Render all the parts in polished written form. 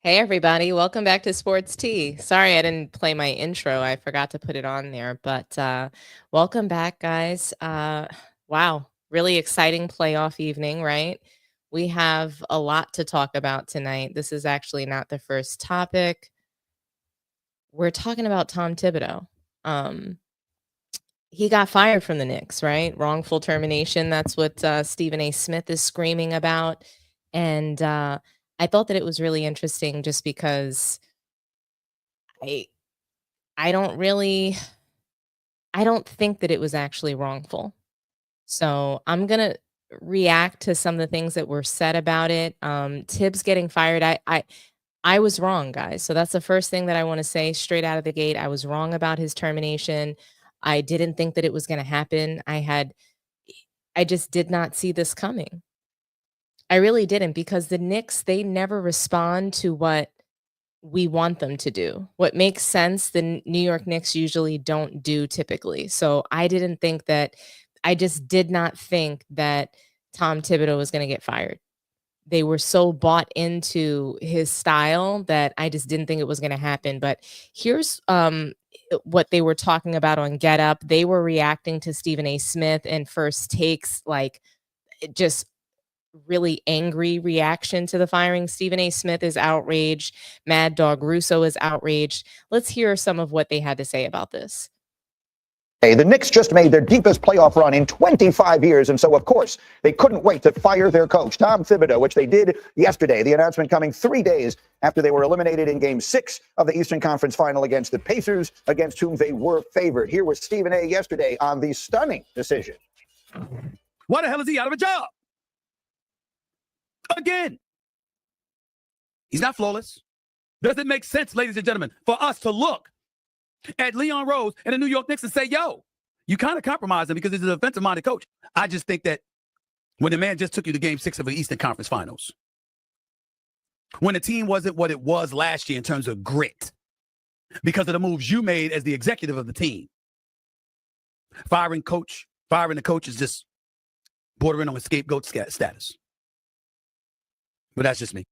Hey everybody, welcome back to Sports Tea. Sorry I didn't play my intro. I forgot to put it on there, but welcome back guys. Wow, really exciting playoff evening, right? We have a lot to talk about tonight. This is actually not the first topic. We're talking about Tom Thibodeau. He got fired from the Knicks, right? Wrongful termination. That's what Stephen A. Smith is screaming about. And I thought that it was really interesting just because I I don't really I don't think that it was actually wrongful. So I'm gonna react to some of the things that were said about it. Tibbs getting fired, I was wrong, guys. So that's the first thing that I want to say straight out of the gate. I was wrong about his termination. I didn't think that it was gonna happen. I just did not see this coming. I really didn't because the Knicks, they never respond to what we want them to do. What makes sense, the New York Knicks usually don't do typically. So I just did not think that Tom Thibodeau was going to get fired. They were so bought into his style that I just didn't think it was going to happen. But here's what they were talking about on Get Up. They were reacting to Stephen A. Smith and First Takes, like just really angry reaction to the firing. Stephen A. Smith is outraged. Mad Dog Russo is outraged. Let's hear some of what they had to say about this. The Knicks just made their deepest playoff run in 25 years, and so, of course, they couldn't wait to fire their coach, Tom Thibodeau, which they did yesterday. The announcement coming 3 days after they were eliminated in Game 6 of the Eastern Conference Final against the Pacers, against whom they were favored. Here was Stephen A. yesterday on the stunning decision. Why the hell is he out of a job? Again. He's not flawless. Does it make sense, ladies and gentlemen, for us to look at Leon Rose and the New York Knicks and say, yo, you kind of compromised him because he's an offensive-minded coach? I just think that when the man just took you to Game 6 of the Eastern Conference Finals, when the team wasn't what it was last year in terms of grit, because of the moves you made as the executive of the team, firing the coach is just bordering on scapegoat status. But that's just me.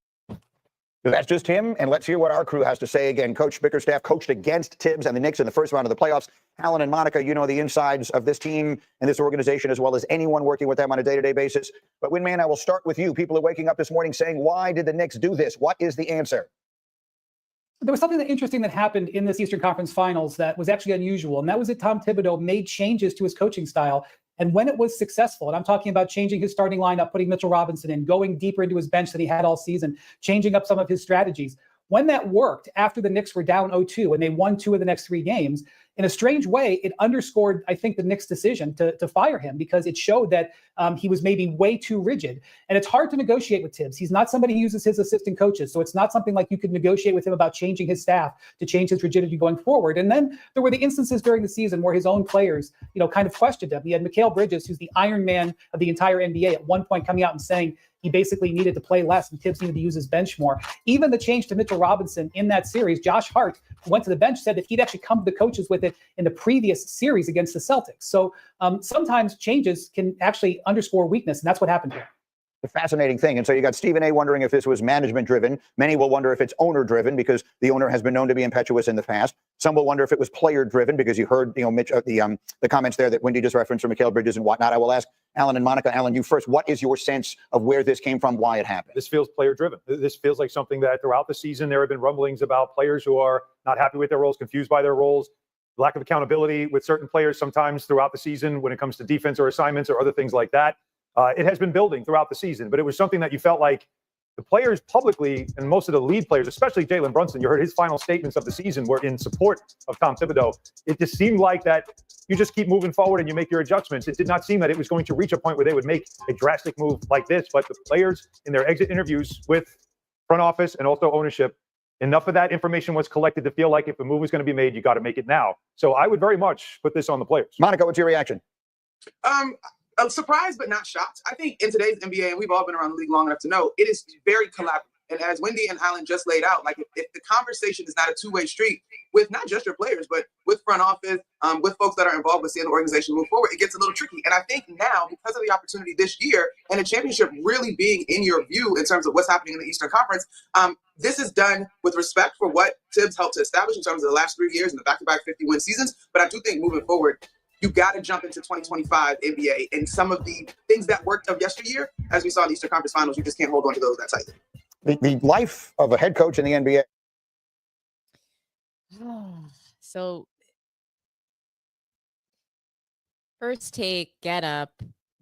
That's just him, and let's hear what our crew has to say. Again, Coach Bickerstaff coached against Thibbs and the Knicks in the first round of the playoffs. Alan and Monica, you know the insides of this team and this organization as well as anyone working with them on a day-to-day basis. But Winman, I will start with you. People are waking up this morning saying, why did the Knicks do this? What is the answer? There was something interesting that happened in this Eastern Conference Finals that was actually unusual, and that was that Tom Thibodeau made changes to his coaching style. And when it was successful, and I'm talking about changing his starting lineup, putting Mitchell Robinson in, going deeper into his bench than he had all season, changing up some of his strategies. When that worked, after the Knicks were down 0-2 and they won 2 of the next 3 games, in a strange way, it underscored, I think, the Knicks' decision to fire him because it showed that he was maybe way too rigid. And it's hard to negotiate with Thibbs. He's not somebody who uses his assistant coaches. So it's not something like you could negotiate with him about changing his staff to change his rigidity going forward. And then there were the instances during the season where his own players, kind of questioned him. He had Mikal Bridges, who's the Iron Man of the entire NBA, at one point coming out and saying he basically needed to play less and Thibbs needed to use his bench more. Even the change to Mitchell Robinson in that series, Josh Hart, who went to the bench, said that he'd actually come to the coaches with it in the previous series against the Celtics. So sometimes changes can actually underscore weakness, and that's what happened here. A fascinating thing. And so you got Stephen A. wondering if this was management driven. Many will wonder if it's owner driven because the owner has been known to be impetuous in the past. Some will wonder if it was player driven because you heard, Mitch, the comments there that Wendy just referenced from Mikal Bridges and whatnot. I will ask Alan and Monica. Alan, you first. What is your sense of where this came from, why it happened? This feels player driven. This feels like something that throughout the season there have been rumblings about players who are not happy with their roles, confused by their roles, lack of accountability with certain players sometimes throughout the season when it comes to defense or assignments or other things like that. It has been building throughout the season, but it was something that you felt like the players publicly and most of the lead players, especially Jalen Brunson, you heard his final statements of the season were in support of Tom Thibodeau. It just seemed like that you just keep moving forward and you make your adjustments. It did not seem that it was going to reach a point where they would make a drastic move like this, but the players in their exit interviews with front office and also ownership, enough of that information was collected to feel like if a move was going to be made, you got to make it now. So I would very much put this on the players. Monica, what's your reaction? I'm surprised but not shocked. I think in today's NBA, and we've all been around the league long enough to know, it is very collaborative. And as Wendy and Alan just laid out, like if the conversation is not a two-way street with not just your players, but with front office, with folks that are involved with seeing the organization move forward, it gets a little tricky. And I think now, because of the opportunity this year and the championship really being in your view in terms of what's happening in the Eastern Conference, this is done with respect for what Thibbs helped to establish in terms of the last 3 years and the back-to-back 50-win seasons. But I do think moving forward, you got to jump into 2025 NBA and some of the things that worked of yesteryear, as we saw in the Eastern Conference Finals, you just can't hold on to those that tightly. The life of a head coach in the NBA. So, first take, get up.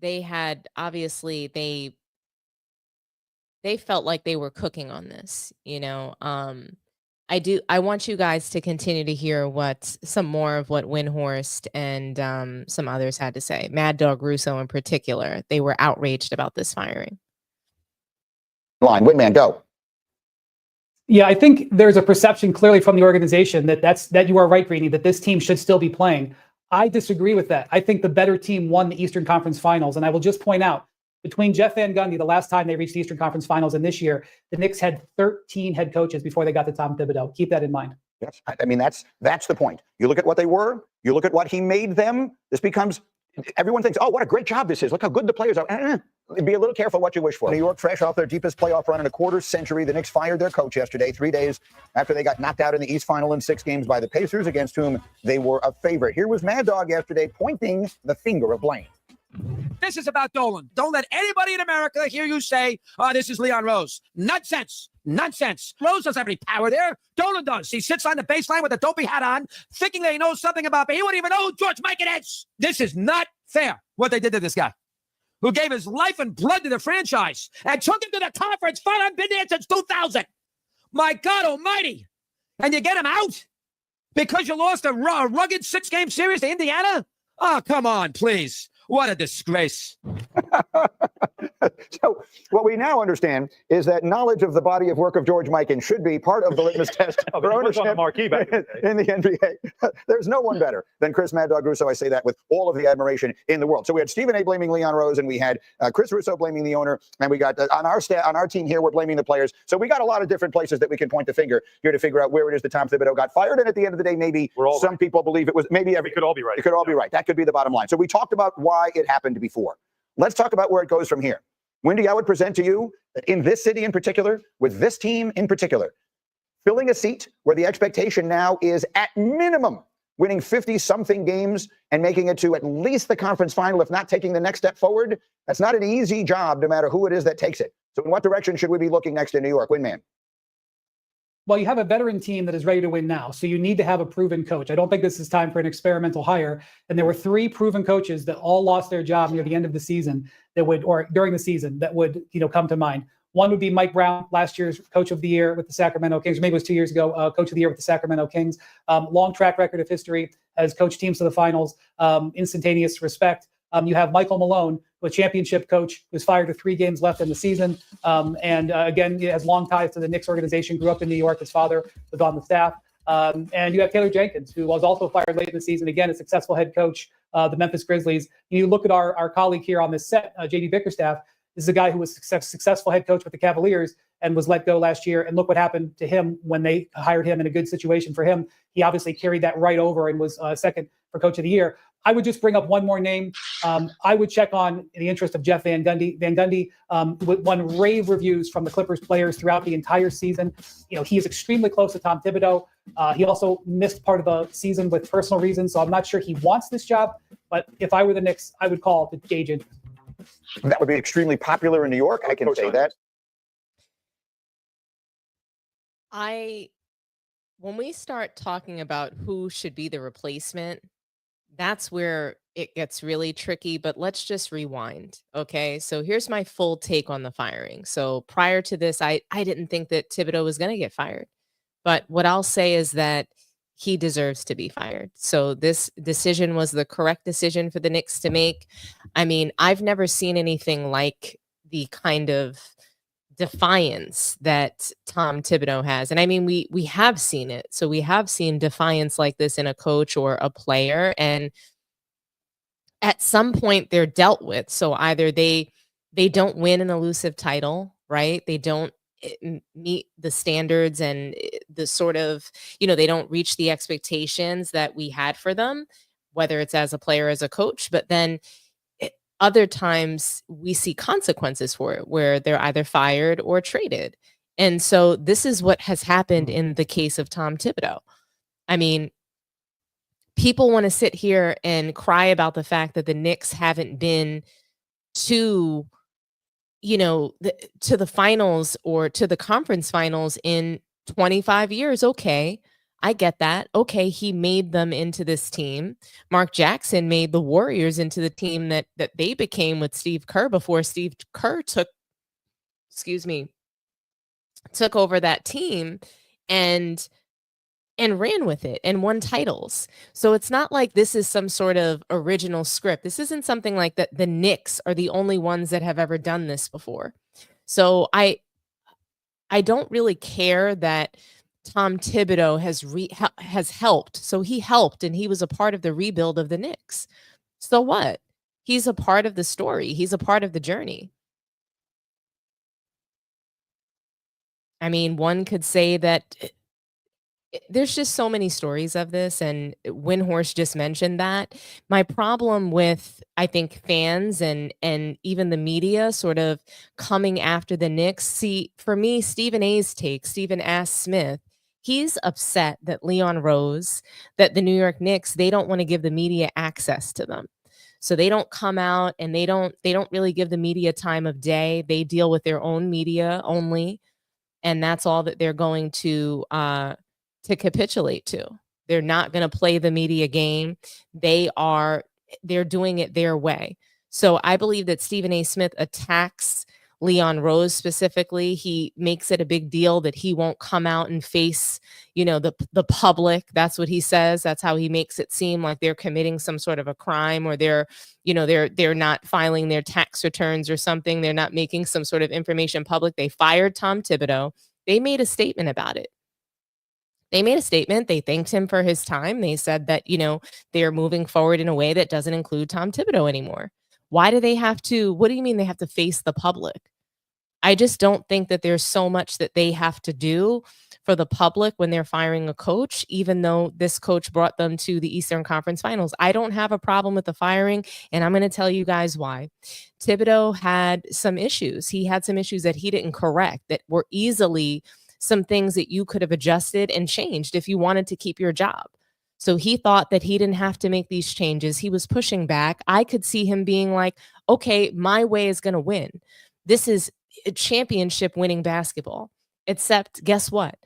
They had obviously they felt like they were cooking on this, you know. I want you guys to continue to hear some more of what Windhorst and some others had to say. Mad Dog Russo in particular, they were outraged about this firing. Line, Windman, go. Yeah, I think there's a perception clearly from the organization that you are right, Greeny, that this team should still be playing. I disagree with that. I think the better team won the Eastern Conference Finals, and I will just point out, between Jeff Van Gundy, the last time they reached the Eastern Conference Finals, and this year, the Knicks had 13 head coaches before they got to Tom Thibodeau. Keep that in mind. Yes, I mean that's the point. You look at what they were. You look at what he made them. This becomes. Everyone thinks, oh, what a great job this is. Look how good the players are. Be a little careful what you wish for. New York fresh off their deepest playoff run in a quarter century. The Knicks fired their coach yesterday, 3 days after they got knocked out in the East Final in 6 games by the Pacers, against whom they were a favorite. Here was Mad Dog yesterday pointing the finger of blame. This is about Dolan. Don't let anybody in America hear you say, oh, this is Leon Rose. Nonsense. Nonsense. Rose doesn't have any power there. Dolan does. He sits on the baseline with a dopey hat on, thinking they know something about me. He wouldn't even know who George Mikan is. This is not fair, what they did to this guy, who gave his life and blood to the franchise and took him to the conference. Fine, I've been there since 2000. My God almighty. And you get him out because you lost a rugged 6-game series to Indiana? Oh, come on, please. What a disgrace. So what we now understand is that knowledge of the body of work of George Mikan should be part of the litmus test for ownership in the NBA. There's no one better than Chris Mad Dog Russo. I say that with all of the admiration in the world. So we had Stephen A. blaming Leon Rose, and we had Chris Russo blaming the owner, and we got on our team here, we're blaming the players. So we got a lot of different places that we can point the finger here to figure out where it is that Tom Thibodeau got fired. And at the end of the day, maybe some people believe it was maybe we could all be right. It could all be right. That could be the bottom line. So we talked about why it happened before. Let's talk about where it goes from here. Wendy, I would present to you that in this city in particular, with this team in particular, filling a seat where the expectation now is at minimum winning 50-something games and making it to at least the conference final, if not taking the next step forward, that's not an easy job, no matter who it is that takes it. So in what direction should we be looking next in New York? Windman. Well, you have a veteran team that is ready to win now, so you need to have a proven coach. I don't think this is time for an experimental hire. And there were 3 proven coaches that all lost their job near the end of the season or during the season that would, come to mind. One would be Mike Brown, last year's coach of the year with the Sacramento Kings, or maybe it was 2 years ago, coach of the year with the Sacramento Kings. Long track record of history, has coached teams to the finals, instantaneous respect. You have Michael Malone, a championship coach who was fired with 3 games left in the season. Again, he has long ties to the Knicks organization, grew up in New York. His father was on the staff. And you have Taylor Jenkins, who was also fired late in the season. Again, a successful head coach, the Memphis Grizzlies. You look at our colleague here on this set, JD Bickerstaff. This is a guy who was a successful head coach with the Cavaliers and was let go last year. And look what happened to him when they hired him in a good situation for him. He obviously carried that right over and was second for coach of the year. I would just bring up one more name. I would check on, in the interest of Jeff Van Gundy. Van Gundy won rave reviews from the Clippers players throughout the entire season. He is extremely close to Tom Thibodeau. He also missed part of the season with personal reasons, so I'm not sure he wants this job. But if I were the Knicks, I would call the agent. That would be extremely popular in New York. I can say that. When we start talking about who should be the replacement, that's where it gets really tricky, but let's just rewind. Okay. So here's my full take on the firing. So prior to this, I didn't think that Thibodeau was going to get fired, but what I'll say is that he deserves to be fired. So this decision was the correct decision for the Knicks to make. I mean, I've never seen anything like the kind of defiance that Tom Thibodeau has. And I mean, we have seen it. So we have seen defiance like this in a coach or a player. And at some point they're dealt with. So either they don't win an elusive title, right? They don't meet the standards and the sort of, they don't reach the expectations that we had for them, whether it's as a player, as a coach, but then other times we see consequences for it where they're either fired or traded. And so this is what has happened in the case of Tom Thibodeau. I mean, people want to sit here and cry about the fact that the Knicks haven't been to, to the finals or to the conference finals in 25 years. Okay, I get that. Okay, he made them into this team. Mark Jackson made the Warriors into the team that they became with Steve Kerr before Steve Kerr took over that team and ran with it and won titles. So it's not like this is some sort of original script. This isn't something like that. The Knicks are the only ones that have ever done this before. So I don't really care that Tom Thibodeau has helped. So he helped and he was a part of the rebuild of the Knicks. So what? He's a part of the story. He's a part of the journey. I mean, one could say that there's just so many stories of this, and Windhorse just mentioned that. My problem with, I think, fans and even the media sort of coming after the Knicks. See, for me, Stephen A. Smith, he's upset that Leon Rose, that the New York Knicks, they don't want to give the media access to them. So they don't come out and they don't really give the media time of day. They deal with their own media only, and that's all that they're going to capitulate to. They're not going to play the media game. They're doing it their way. So I believe that Stephen A. Smith attacks Leon Rose specifically. He makes it a big deal that he won't come out and face, the public. That's what he says. That's how he makes it seem like they're committing some sort of a crime, or they're not filing their tax returns or something. They're not making some sort of information public. They fired Tom Thibodeau. They made a statement about it. They made a statement. They thanked him for his time. They said that, they're moving forward in a way that doesn't include Tom Thibodeau anymore. Why do they have to? What do you mean they have to face the public? I just don't think that there's so much that they have to do for the public when they're firing a coach, even though this coach brought them to the Eastern Conference Finals. I don't have a problem with the firing, and I'm going to tell you guys why. Thibodeau had some issues. He had some issues that he didn't correct that were easily some things that you could have adjusted and changed if you wanted to keep your job. So he thought that he didn't have to make these changes. He was pushing back. I could see him being like, okay, my way is going to win. This is a championship winning basketball. Except guess what?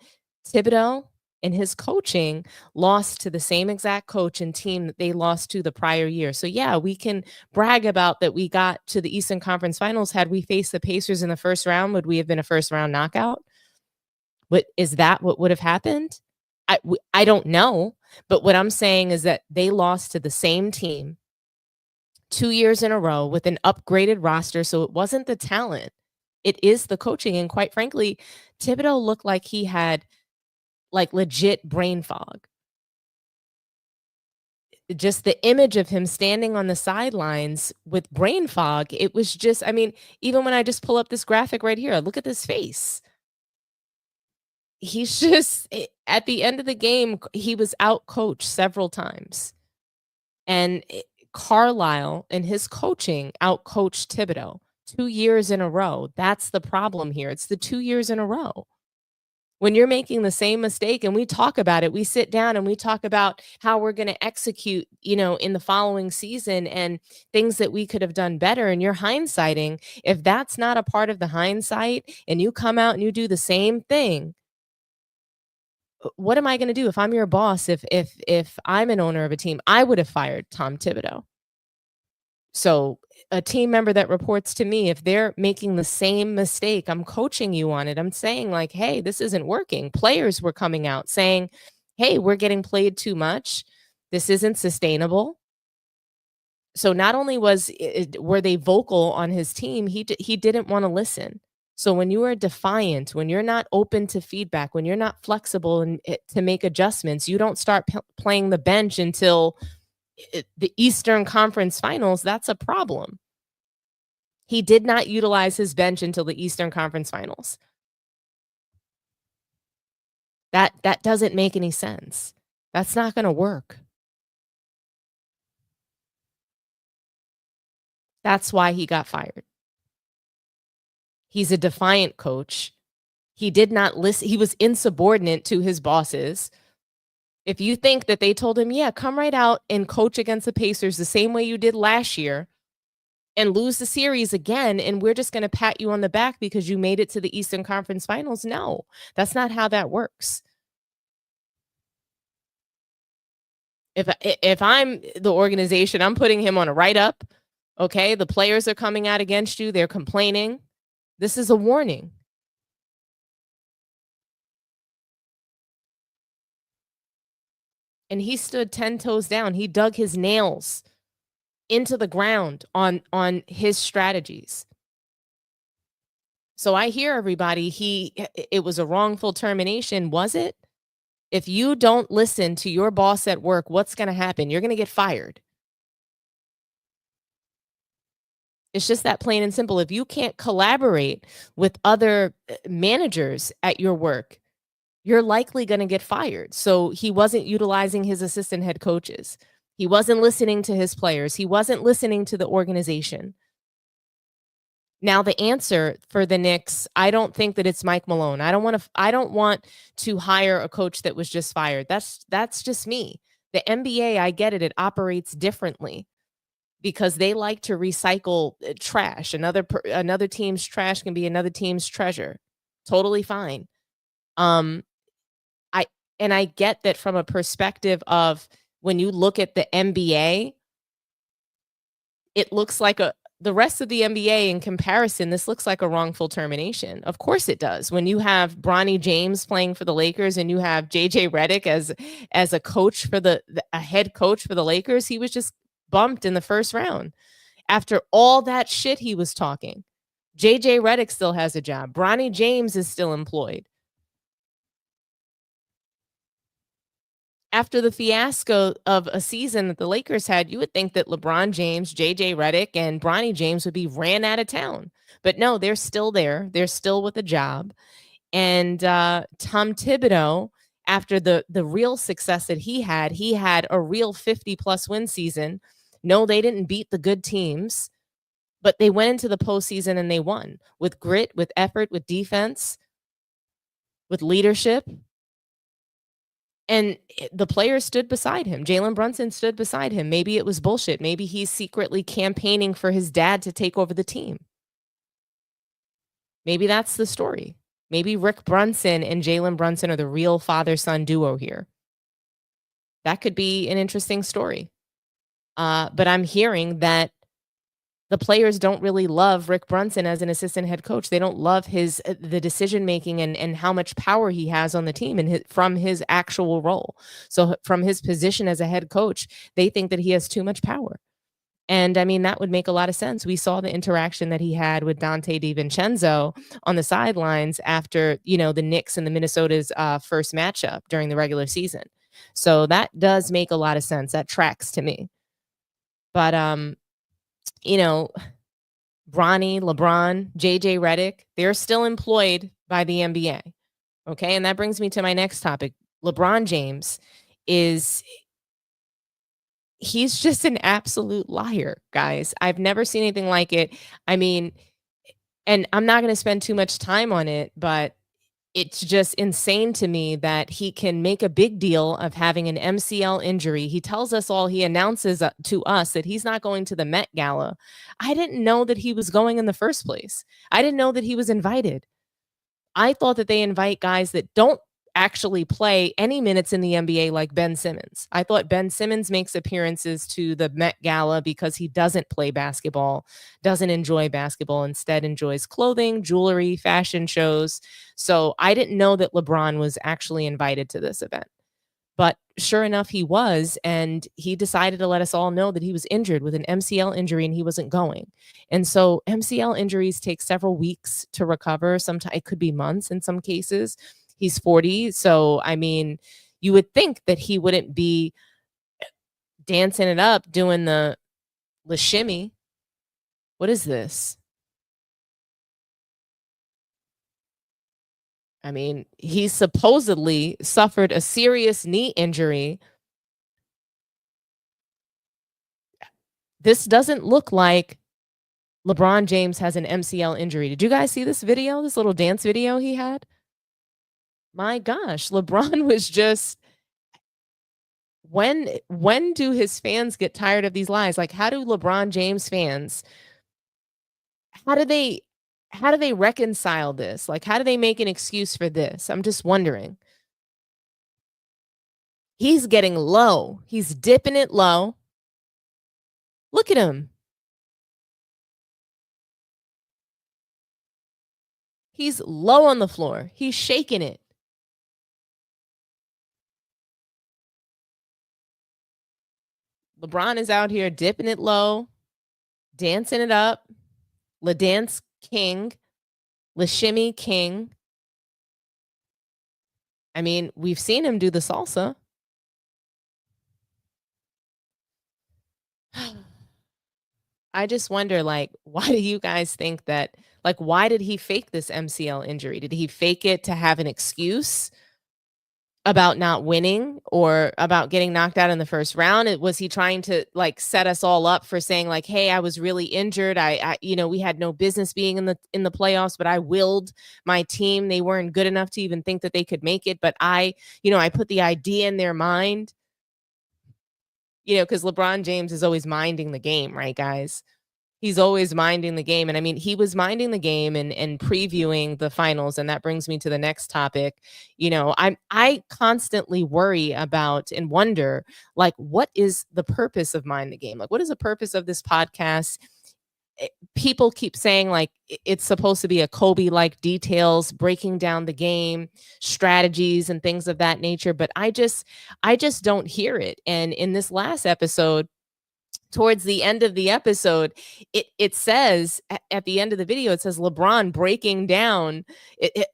Thibodeau and his coaching lost to the same exact coach and team that they lost to the prior year. So yeah, we can brag about that we got to the Eastern Conference Finals. Had we faced the Pacers in the first round, would we have been a first round knockout? Is that what would have happened? I don't know. But what I'm saying is that they lost to the same team 2 years in a row with an upgraded roster. So it wasn't the talent. It is the coaching. And quite frankly, Thibodeau looked like he had legit brain fog. Just the image of him standing on the sidelines with brain fog. It was just, even when I just pull up this graphic right here, look at this face. He's just, at the end of the game, he was out coached several times. And Carlisle and his coaching out coached Thibodeau 2 years in a row. That's the problem here. It's the 2 years in a row. When you're making the same mistake, and we talk about it, we sit down and we talk about how we're going to execute, in the following season and things that we could have done better. And you're hindsighting. If that's not a part of the hindsight and you come out and you do the same thing, what am I going to do if I'm your boss? If I'm an owner of a team, I would have fired Tom Thibodeau. So a team member that reports to me, if they're making the same mistake, I'm coaching you on it. I'm saying like, hey, this isn't working. Players were coming out saying, hey, we're getting played too much. This isn't sustainable. So not only were they vocal on his team, he didn't want to listen. So when you are defiant, when you're not open to feedback, when you're not flexible to make adjustments, you don't start playing the bench until the Eastern Conference Finals. That's a problem. He did not utilize his bench until the Eastern Conference Finals. That doesn't make any sense. That's not going to work. That's why he got fired. He's a defiant coach. He did not listen. He was insubordinate to his bosses. If you think that they told him, yeah, come right out and coach against the Pacers the same way you did last year and lose the series again, and we're just going to pat you on the back because you made it to the Eastern Conference Finals. No, that's not how that works. If I'm the organization, I'm putting him on a write-up. Okay, the players are coming out against you. They're complaining. This is a warning. And he stood 10 toes down. He dug his nails into the ground on his strategies. So I hear everybody, it was a wrongful termination. Was it? If you don't listen to your boss at work, what's going to happen? You're going to get fired. It's just that plain and simple. If you can't collaborate with other managers at your work, you're likely going to get fired. So he wasn't utilizing his assistant head coaches. He wasn't listening to his players. He wasn't listening to the organization. Now, the answer for the Knicks, I don't think that it's Mike Malone. I don't want to hire a coach that was just fired. That's just me. The NBA, I get it. It operates differently because they like to recycle trash. Another team's trash can be another team's treasure. Totally fine. I get that from a perspective of when you look at the NBA, it looks like the rest of the NBA in comparison, this looks like a wrongful termination. Of course it does. When you have Bronny James playing for the Lakers and you have JJ Redick as a coach for a head coach for the Lakers, he was just bumped in the first round. After all that shit he was talking, JJ Redick still has a job. Bronny James is still employed. After the fiasco of a season that the Lakers had, you would think that LeBron James, JJ Redick, and Bronny James would be ran out of town. But no, they're still there. They're still with a job. And Tom Thibodeau, after the real success that he had a real 50-plus win season. No, they didn't beat the good teams, but they went into the postseason and they won with grit, with effort, with defense, with leadership. And the players stood beside him. Jalen Brunson stood beside him. Maybe it was bullshit. Maybe he's secretly campaigning for his dad to take over the team. Maybe that's the story. Maybe Rick Brunson and Jalen Brunson are the real father-son duo here. That could be an interesting story. But I'm hearing that the players don't really love Rick Brunson as an assistant head coach. They don't love the decision making and how much power he has on the team and from his actual role. So from his position as a head coach, they think that he has too much power. And I mean, that would make a lot of sense. We saw the interaction that he had with Dante DiVincenzo on the sidelines after, the Knicks and the Minnesota's first matchup during the regular season. So that does make a lot of sense. That tracks to me. But, Bronny, LeBron, JJ Redick, they're still employed by the NBA. Okay. And that brings me to my next topic. LeBron James he's just an absolute liar, guys. I've never seen anything like it. I mean, and I'm not going to spend too much time on it, but it's just insane to me that he can make a big deal of having an MCL injury. He tells us all, he announces to us that he's not going to the Met Gala. I didn't know that he was going in the first place. I didn't know that he was invited. I thought that they invite guys that don't actually play any minutes in the NBA like Ben Simmons. I thought Ben Simmons makes appearances to the Met Gala because he doesn't play basketball, doesn't enjoy basketball, instead enjoys clothing, jewelry, fashion shows. So I didn't know that LeBron was actually invited to this event. But sure enough, he was, and he decided to let us all know that he was injured with an MCL injury and he wasn't going. And so MCL injuries take several weeks to recover. Sometimes it could be months in some cases. He's 40. So, I mean, you would think that he wouldn't be dancing it up, doing the shimmy. What is this? I mean, he supposedly suffered a serious knee injury. This doesn't look like LeBron James has an MCL injury. Did you guys see this video, this little dance video he had? My gosh, LeBron was just when do his fans get tired of these lies? Like, how do LeBron James fans, how do they reconcile this? Like, how do they make an excuse for this? I'm just wondering. He's getting low. He's dipping it low. Look at him. He's low on the floor. He's shaking it. LeBron is out here dipping it low, dancing it up. La Dance King, La Shimmy King. I mean, we've seen him do the salsa. I just wonder, like, why do you guys think that, like, why did he fake this MCL injury? Did he fake it to have an excuse about not winning or about getting knocked out in the first round? Was he trying to, like, set us all up for saying, like, hey, I was really injured. We had no business being in the playoffs, but I willed my team. They weren't good enough to even think that they could make it. But I put the idea in their mind. Because LeBron James is always minding the game, right, guys? He's always minding the game. And I mean, he was minding the game and previewing the finals. And that brings me to the next topic. I constantly worry about and wonder, like, what is the purpose of Mind the Game? Like, what is the purpose of this podcast? People keep saying, like, it's supposed to be a Kobe-like details, breaking down the game, strategies and things of that nature. But I just don't hear it. And in this last episode, towards the end of the episode, it says at the end of the video, it says LeBron breaking down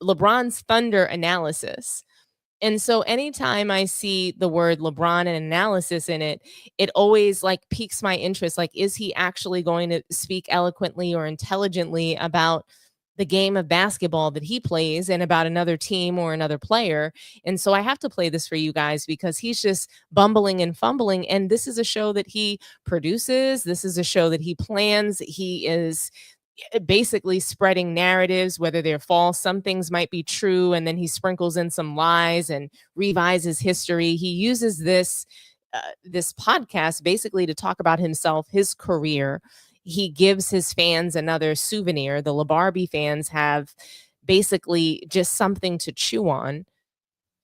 LeBron's Thunder analysis. And so anytime I see the word LeBron and analysis in it, it always, like, piques my interest. Like, is he actually going to speak eloquently or intelligently about the game of basketball that he plays and about another team or another player? And so I have to play this for you guys because he's just bumbling and fumbling. And this is a show that he produces. This is a show that he plans. He is basically spreading narratives, whether they're false. Some things might be true, and then he sprinkles in some lies and revises history. He uses this podcast basically to talk about himself, his career. He gives his fans another souvenir. The LeBarbie fans have basically just something to chew on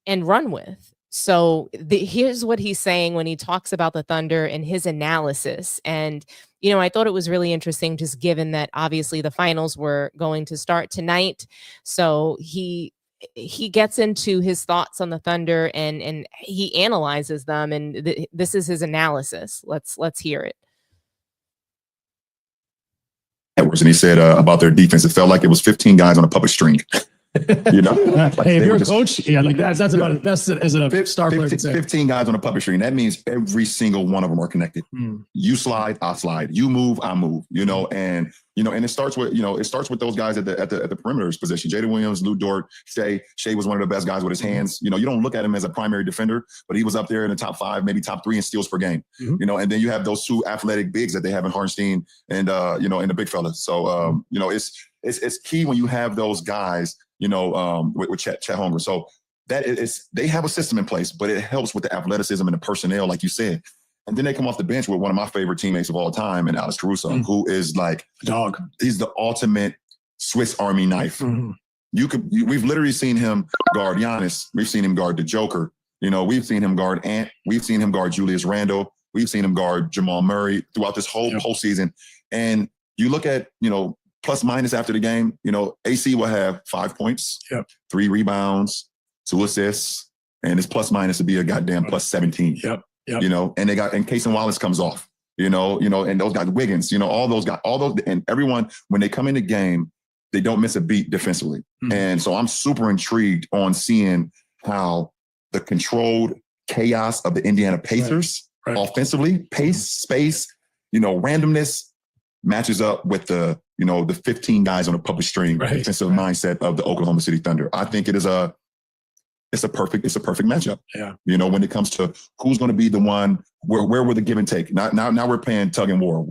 and run with. So here's what he's saying when he talks about the Thunder and his analysis. And, I thought it was really interesting, just given that obviously the finals were going to start tonight. So he gets into his thoughts on the Thunder and he analyzes them. And this is his analysis. Let's hear it. And he said about their defense, it felt like it was 15 guys on a puppet string. Like, hey, if you're a coach, like that's about it. That's as a star player. 15 guys on a puppet string. That means every single one of them are connected. You slide, I slide. You move, I move. And it starts with those guys at the perimeter's position. Jada Williams, Lou Dort, Shea. Shea was one of the best guys with his hands. You don't look at him as a primary defender, but he was up there in the top 5, maybe top 3 in steals per game. And then you have those 2 athletic bigs that they have in Hartenstein and and the big fellas. So it's key when you have those guys. With Chet Holmgren. So that is, they have a system in place, but it helps with the athleticism and the personnel, like you said. And then they come off the bench with one of my favorite teammates of all time, and Alex Caruso, who is like dog. He's the ultimate Swiss Army knife. We've literally seen him guard Giannis. We've seen him guard the Joker. We've seen him guard Ant. We've seen him guard Julius Randle. We've seen him guard Jamal Murray throughout this whole postseason. And you look at, plus minus after the game, AC will have 5 points, 3 rebounds, 2 assists, and his plus minus would be a goddamn plus 17. And they got, and Casey Wallace comes off, and those guys, Wiggins, all those, and everyone, when they come in the game, they don't miss a beat defensively. And so I'm super intrigued on seeing how the controlled chaos of the Indiana Pacers offensively, pace, space, randomness, matches up with the 15 guys on a puppet string defensive mindset of the Oklahoma City Thunder. I think it's a perfect matchup. When it comes to who's going to be the one, where will the give and take? Now we're playing tug and war.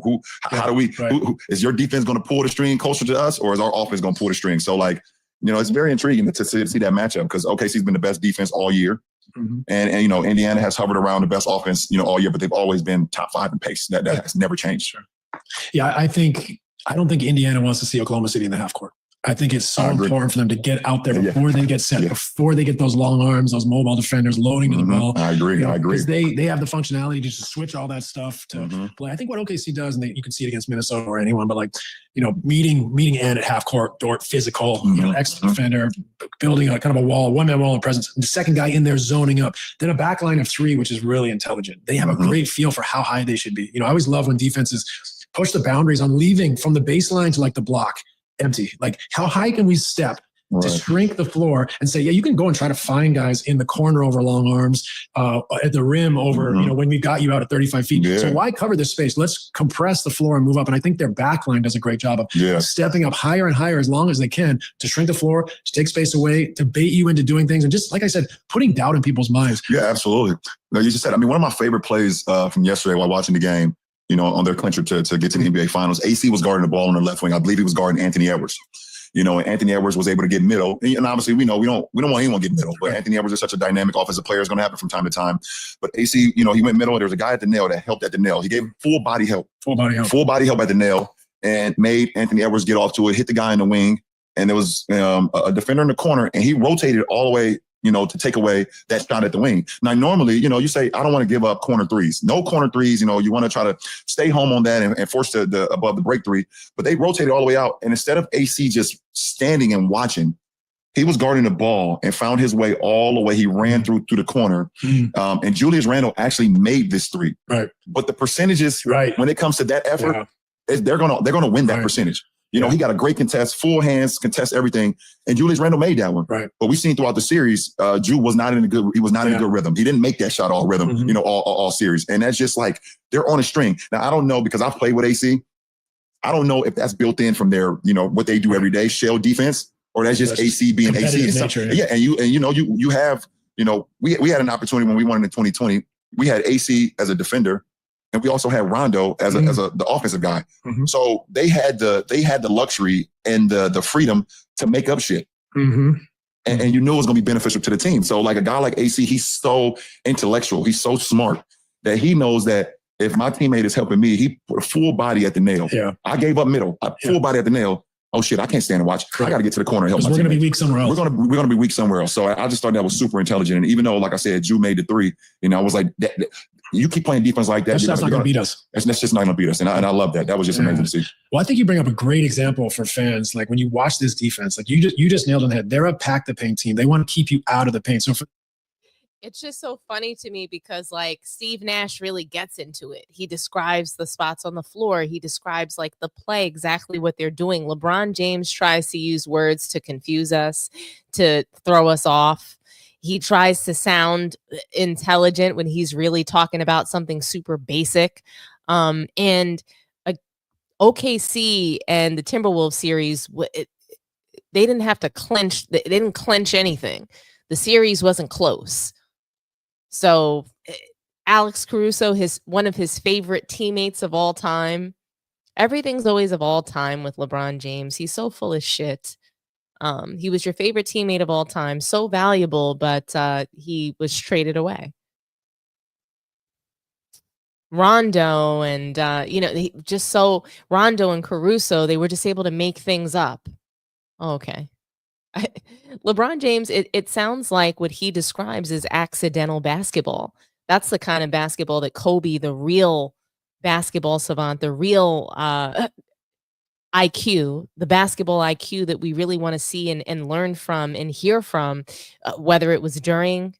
How do we? Who is your defense going to pull the string closer to us, or is our offense going to pull the string? So like You know, it's very intriguing to see that matchup because OKC's been the best defense all year. Mm-hmm. And, you know, Indiana has hovered around the best offense, you know, all year, but they've always been top 5 in pace. That has never changed. Yeah, I don't think Indiana wants to see Oklahoma City in the half court. I think it's so important for them to get out there before they get set, before they get those long arms, those mobile defenders loading to the ball. I agree. You know, because they have the functionality to just switch all that stuff to play. I think what OKC does, and you can see it against Minnesota or anyone, but like, you know, meeting Ant at half court, Dort, physical, you know, excellent defender, building a kind of a wall, one-man wall of presence. And the second guy in there zoning up. Then a back line of 3, which is really intelligent. They have a great feel for how high they should be. You know, I always love when defenses push the boundaries on leaving from the baseline to like the block empty. Like, how high can we step to shrink the floor and say, yeah, you can go and try to find guys in the corner over long arms, at the rim over, you know, when we got you out at 35 feet. So why cover this space? Let's compress the floor and move up. And I think their back line does a great job of stepping up higher and higher as long as they can to shrink the floor, to take space away, to bait you into doing things. And just, like I said, putting doubt in people's minds. Yeah, absolutely. No, you just said, I mean, one of my favorite plays from yesterday while watching the game, you know, on their clincher to get to the NBA Finals, AC was guarding the ball on the left wing. I believe he was guarding Anthony Edwards. You know, and Anthony Edwards was able to get middle. And obviously, we know we don't want anyone to get middle, but Anthony Edwards is such a dynamic offensive player. It's going to happen from time to time. But AC, you know, he went middle. There was a guy at the nail that helped at the nail. He gave him full body help at the nail and made Anthony Edwards get off to it, hit the guy in the wing. And there was a defender in the corner, and he rotated all the way, you know, to take away that shot at the wing. Now, normally, you know, you say, I don't want to give up corner threes. No corner threes, you know, you want to try to stay home on that and force the above the break three. But they rotated all the way out. And instead of AC just standing and watching, he was guarding the ball and found his way all the way. He ran through the corner. And Julius Randle actually made this three. Right. But the percentages, when it comes to that effort, they're gonna win that percentage. You know, he got a great contest, full hands, contest everything, and Julius Randle made that one. Right. But we've seen throughout the series, Drew was not in a good. He was not in a good rhythm. He didn't make that shot all rhythm. You know, all series, and that's just like they're on a string. Now I don't know because I've played with AC. I don't know if that's built in from their, you know, what they do every day, shell defense, or that's just AC being AC. Nature, and you know you have, you know, we had an opportunity when we won in 2020. We had AC as a defender. And we also had Rondo as the offensive guy. So they had the luxury and the freedom to make up shit. And you knew it was going to be beneficial to the team. So like a guy like AC, he's so intellectual. He's so smart that he knows that if my teammate is helping me, he put a full body at the nail. I gave up middle, full body at the nail. Oh shit, I can't stand and watch. I got to get to the corner and help my teammate. We're going to be weak somewhere else. We're going to be weak somewhere else. So I just thought that was super intelligent. And even though, like I said, Drew made the three, you know, I was like, you keep playing defense like that. That's not going to beat us. That's just not going to beat us. And I love that. That was just amazing to see. Well, I think you bring up a great example for fans. Like when you watch this defense, like you just nailed it on the head. They're a pack the paint team. They want to keep you out of the paint. So it's just so funny to me because like Steve Nash really gets into it. He describes the spots on the floor. He describes like the play, exactly what they're doing. LeBron James tries to use words to confuse us, to throw us off. He tries to sound intelligent when he's really talking about something super basic. And OKC and the Timberwolves series, they didn't have to clinch. They didn't clinch anything. The series wasn't close. So Alex Caruso, one of his favorite teammates of all time. Everything's always of all time with LeBron James. He's so full of shit. He was your favorite teammate of all time, so valuable, but he was traded away. Rondo and, you know, Rondo and Caruso, they were just able to make things up. Oh, okay. LeBron James, it sounds like what he describes is accidental basketball. That's the kind of basketball that Kobe, the real basketball savant, the real IQ, the basketball IQ that we really want to see and learn from and hear from, whether it was during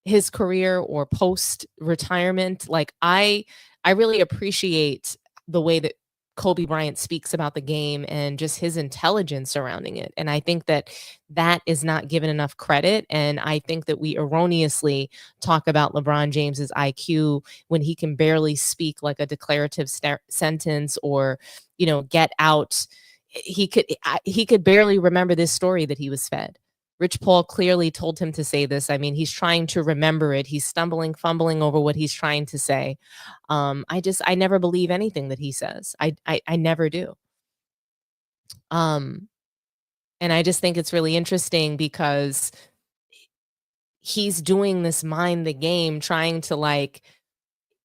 his career or post retirement. Like I really appreciate the way that Kobe Bryant speaks about the game and just his intelligence surrounding it. And I think that is not given enough credit. And I think that we erroneously talk about LeBron James's IQ when he can barely speak like a declarative sentence or, you know, get out. He could barely remember this story that he was fed. Rich Paul clearly told him to say this. I mean, he's trying to remember it. He's stumbling, fumbling over what he's trying to say. I never believe anything that he says. I never do. And I just think it's really interesting because he's doing this mind the game, trying to like,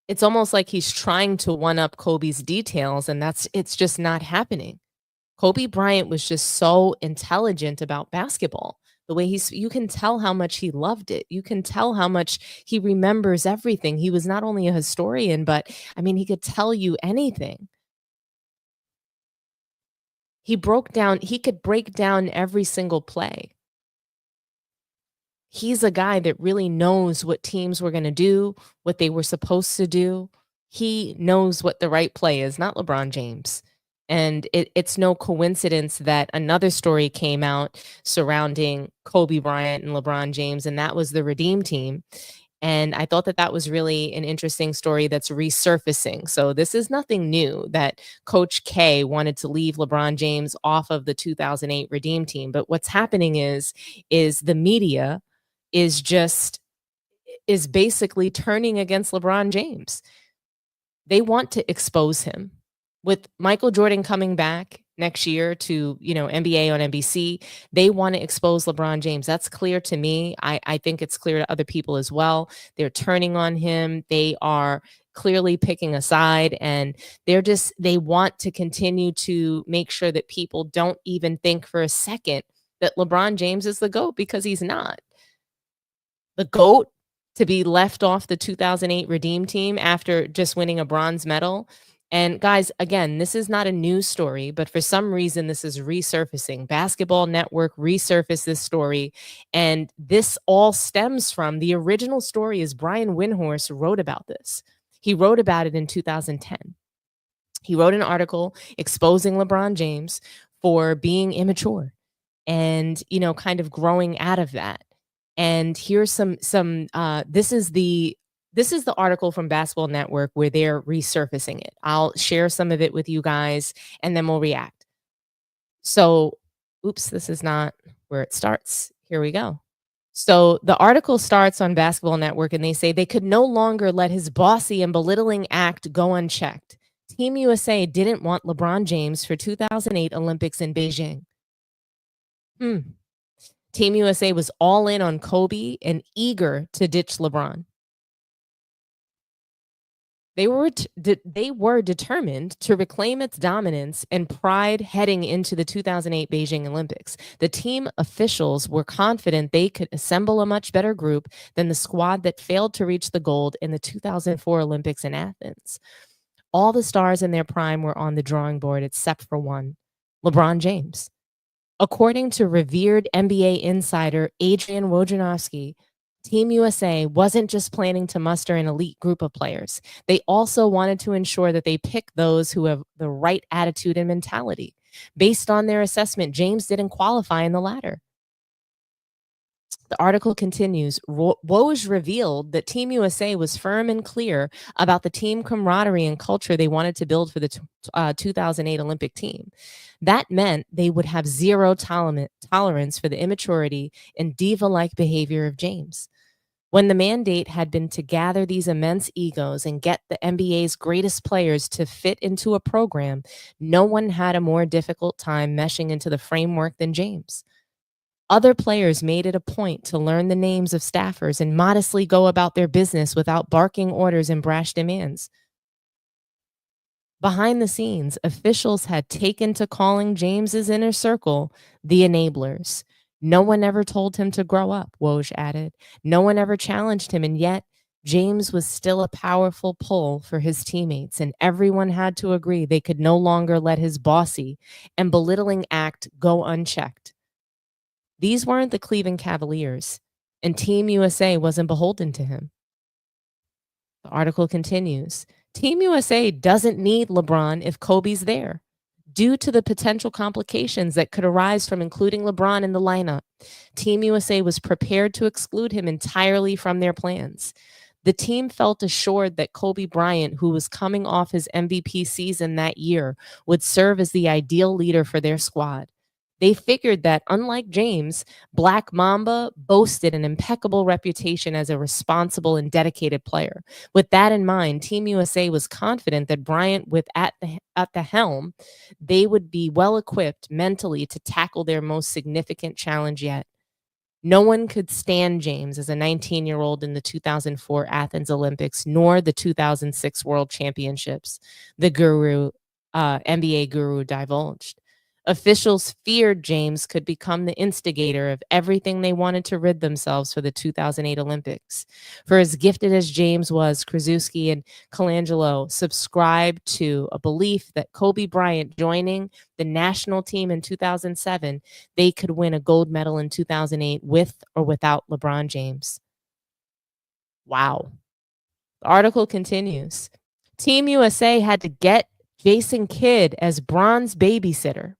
it's almost like he's trying to one up Kobe's details, and it's just not happening. Kobe Bryant was just so intelligent about basketball. The way you can tell how much he loved it. You can tell how much he remembers everything. He was not only a historian, but I mean, he could tell you anything. He could break down every single play. He's a guy that really knows what teams were going to do, what they were supposed to do. He knows what the right play is, not LeBron James. And it's no coincidence that another story came out surrounding Kobe Bryant and LeBron James, and that was the Redeem Team. And I thought that that was really an interesting story that's resurfacing. So this is nothing new that Coach K wanted to leave LeBron James off of the 2008 Redeem Team. But what's happening is the media is basically turning against LeBron James. They want to expose him. With Michael Jordan coming back next year to, NBA on NBC, they want to expose LeBron James. That's clear to me. I think it's clear to other people as well. They're turning on him. They are clearly picking a side, and they want to continue to make sure that people don't even think for a second that LeBron James is the GOAT, because he's not. The GOAT to be left off the 2008 Redeem Team after just winning a bronze medal. And guys, again, this is not a news story, but for some reason, this is resurfacing. Basketball Network resurfaced this story, and this all stems from the original story is Brian Windhorst wrote about this. He wrote about it in 2010. He wrote an article exposing LeBron James for being immature and, kind of growing out of that. And here's this is the article from Basketball Network where they're resurfacing it. I'll share some of it with you guys, and then we'll react. So, oops, this is not where it starts. Here we go. So the article starts on Basketball Network, and they say they could no longer let his bossy and belittling act go unchecked. Team USA didn't want LeBron James for 2008 Olympics in Beijing. Team USA was all in on Kobe and eager to ditch LeBron. They were determined to reclaim its dominance and pride heading into the 2008 Beijing Olympics. The team officials were confident they could assemble a much better group than the squad that failed to reach the gold in the 2004 Olympics in Athens. All the stars in their prime were on the drawing board except for one, LeBron James. According to revered NBA insider Adrian Wojnarowski, Team USA wasn't just planning to muster an elite group of players. They also wanted to ensure that they pick those who have the right attitude and mentality. Based on their assessment, James didn't qualify in the latter. The article continues. Woj revealed that Team USA was firm and clear about the team camaraderie and culture they wanted to build for the 2008 Olympic team. That meant they would have zero tolerance for the immaturity and diva-like behavior of James. When the mandate had been to gather these immense egos and get the NBA's greatest players to fit into a program, no one had a more difficult time meshing into the framework than James. Other players made it a point to learn the names of staffers and modestly go about their business without barking orders and brash demands. Behind the scenes, officials had taken to calling James's inner circle the enablers. No one ever told him to grow up, Woj added. No one ever challenged him, and yet James was still a powerful pull for his teammates, and everyone had to agree they could no longer let his bossy and belittling act go unchecked. These weren't the Cleveland Cavaliers, and Team USA wasn't beholden to him. The article continues. Team USA doesn't need LeBron if Kobe's there. Due to the potential complications that could arise from including LeBron in the lineup, Team USA was prepared to exclude him entirely from their plans. The team felt assured that Kobe Bryant, who was coming off his MVP season that year, would serve as the ideal leader for their squad. They figured that, unlike James, Black Mamba boasted an impeccable reputation as a responsible and dedicated player. With that in mind, Team USA was confident that Bryant, at the helm, they would be well equipped mentally to tackle their most significant challenge yet. No one could stand James as a 19-year-old in the 2004 Athens Olympics, nor the 2006 World Championships, the NBA guru divulged. Officials feared James could become the instigator of everything they wanted to rid themselves for the 2008 Olympics. For as gifted as James was, Krzyzewski and Colangelo subscribed to a belief that Kobe Bryant joining the national team in 2007, they could win a gold medal in 2008 with or without LeBron James. Wow. The article continues. Team USA had to get Jason Kidd as Bron's babysitter.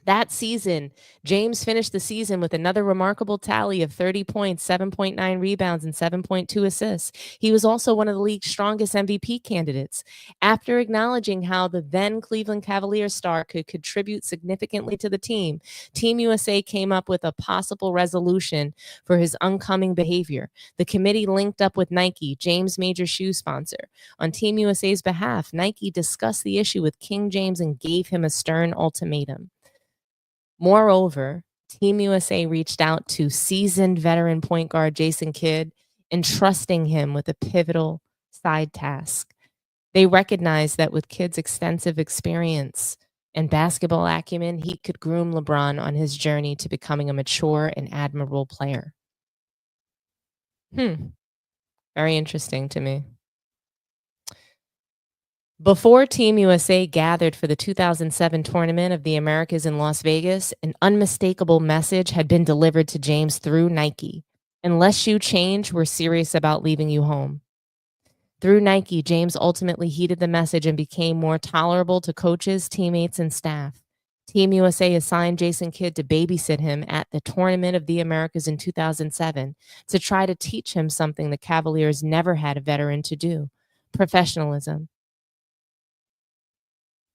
That season, James finished the season with another remarkable tally of 30 points, 7.9 rebounds, and 7.2 assists. He was also one of the league's strongest MVP candidates. After acknowledging how the then Cleveland Cavaliers star could contribute significantly to the team, Team USA came up with a possible resolution for his oncoming behavior. The committee linked up with Nike, James' major shoe sponsor. On Team USA's behalf, Nike discussed the issue with King James and gave him a stern ultimatum. Moreover, Team USA reached out to seasoned veteran point guard Jason Kidd, entrusting him with a pivotal side task. They recognized that with Kidd's extensive experience and basketball acumen, he could groom LeBron on his journey to becoming a mature and admirable player. Very interesting to me. Before Team USA gathered for the 2007 Tournament of the Americas in Las Vegas, an unmistakable message had been delivered to James through Nike. Unless you change, we're serious about leaving you home. Through Nike, James ultimately heeded the message and became more tolerable to coaches, teammates, and staff. Team USA assigned Jason Kidd to babysit him at the Tournament of the Americas in 2007 to try to teach him something the Cavaliers never had a veteran to do: professionalism.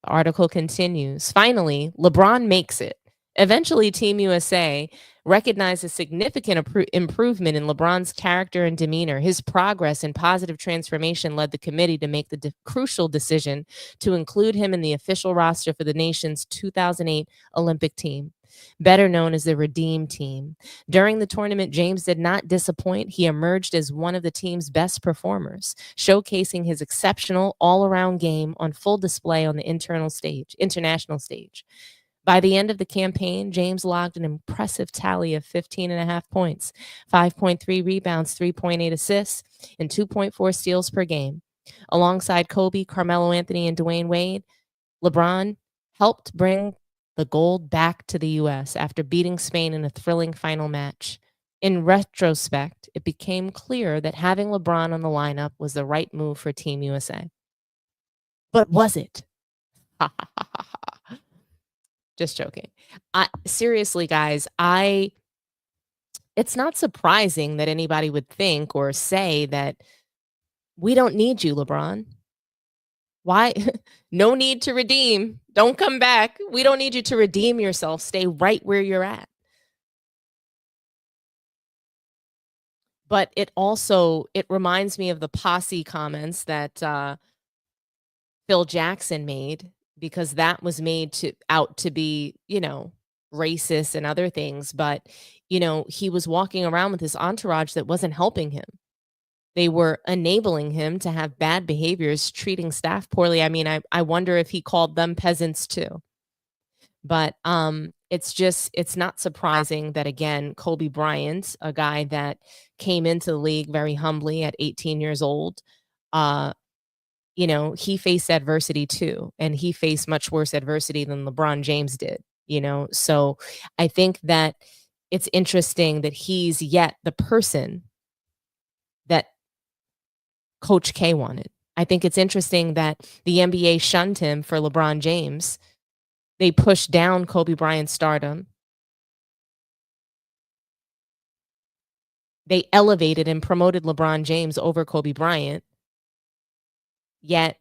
The article continues. Finally, LeBron makes it. Eventually, Team USA recognized a significant improvement in LeBron's character and demeanor. His progress and positive transformation led the committee to make the crucial decision to include him in the official roster for the nation's 2008 Olympic team, better known as the Redeem Team. During the tournament, James did not disappoint. He emerged as one of the team's best performers, showcasing his exceptional all-around game on full display on the international stage. By the end of the campaign, James logged an impressive tally of 15.5 points, 5.3 rebounds, 3.8 assists, and 2.4 steals per game. Alongside Kobe, Carmelo Anthony, and Dwayne Wade, LeBron helped bring the gold back to the U.S. after beating Spain in a thrilling final match. In retrospect, it became clear that having LeBron on the lineup was the right move for Team USA. But was it? Just joking. Seriously, guys, it's not surprising that anybody would think or say that we don't need you, LeBron. Why? No need to redeem. Don't come back. We don't need you to redeem yourself. Stay right where you're at. But it reminds me of the posse comments that Phil Jackson made, because that was made out to be, racist and other things. But, he was walking around with his entourage that wasn't helping him. They were enabling him to have bad behaviors, treating staff poorly. I mean, I wonder if he called them peasants too. But it's not surprising that, again, Kobe Bryant, a guy that came into the league very humbly at 18 years old, he faced adversity too. And he faced much worse adversity than LeBron James did, So I think that it's interesting that he's yet the person that Coach K wanted. I think it's interesting that the NBA shunned him for LeBron James. They pushed down Kobe Bryant's stardom. They elevated and promoted LeBron James over Kobe Bryant. Yet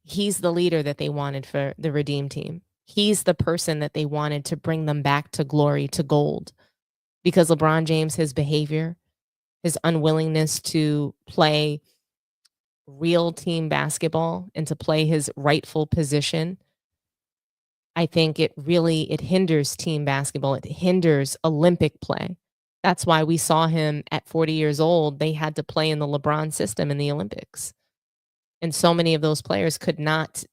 he's the leader that they wanted for the Redeem Team. He's the person that they wanted to bring them back to glory, to gold, because LeBron James, his behavior, his unwillingness to play real team basketball and to play his rightful position, I think it hinders team basketball. It hinders Olympic play. That's why we saw him at 40 years old. They had to play in the LeBron system in the Olympics. And so many of those players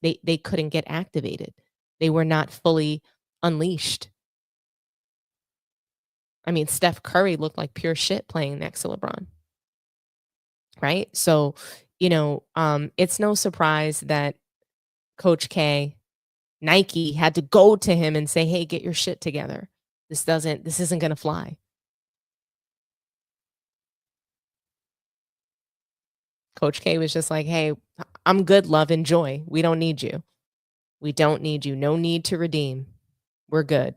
they couldn't get activated. They were not fully unleashed. I mean, Steph Curry looked like pure shit playing next to LeBron. Right? So, it's no surprise that Coach K, Nike, had to go to him and say, hey, get your shit together. This isn't going to fly. Coach K was just like, hey, I'm good, love, enjoy. We don't need you. We don't need you. No need to redeem. We're good.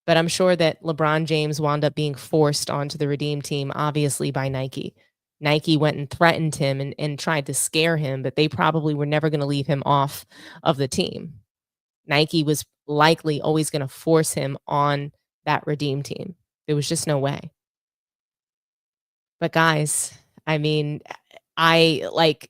But I'm sure that LeBron James wound up being forced onto the redeem team, obviously by Nike. Nike went and threatened him and tried to scare him, but they probably were never going to leave him off of the team. Nike was likely always going to force him on that redeem team. There was just no way. But guys, I mean, LeBron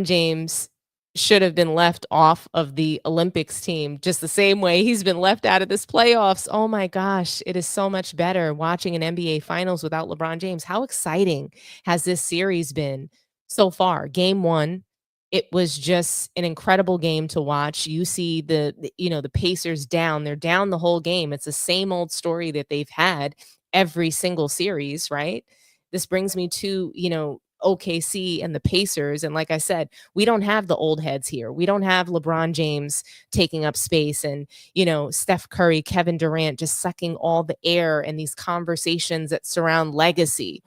James should have been left off of the Olympics team just the same way he's been left out of this playoffs. Oh my gosh, it is so much better watching an NBA Finals without LeBron James. How exciting has this series been so far? Game 1, it was just an incredible game to watch. You see the Pacers down. They're down the whole game. It's the same old story that they've had every single series, right? This brings me to, OKC and the Pacers. And like I said, we don't have the old heads here. We don't have LeBron James taking up space and, Steph Curry, Kevin Durant just sucking all the air and these conversations that surround legacy.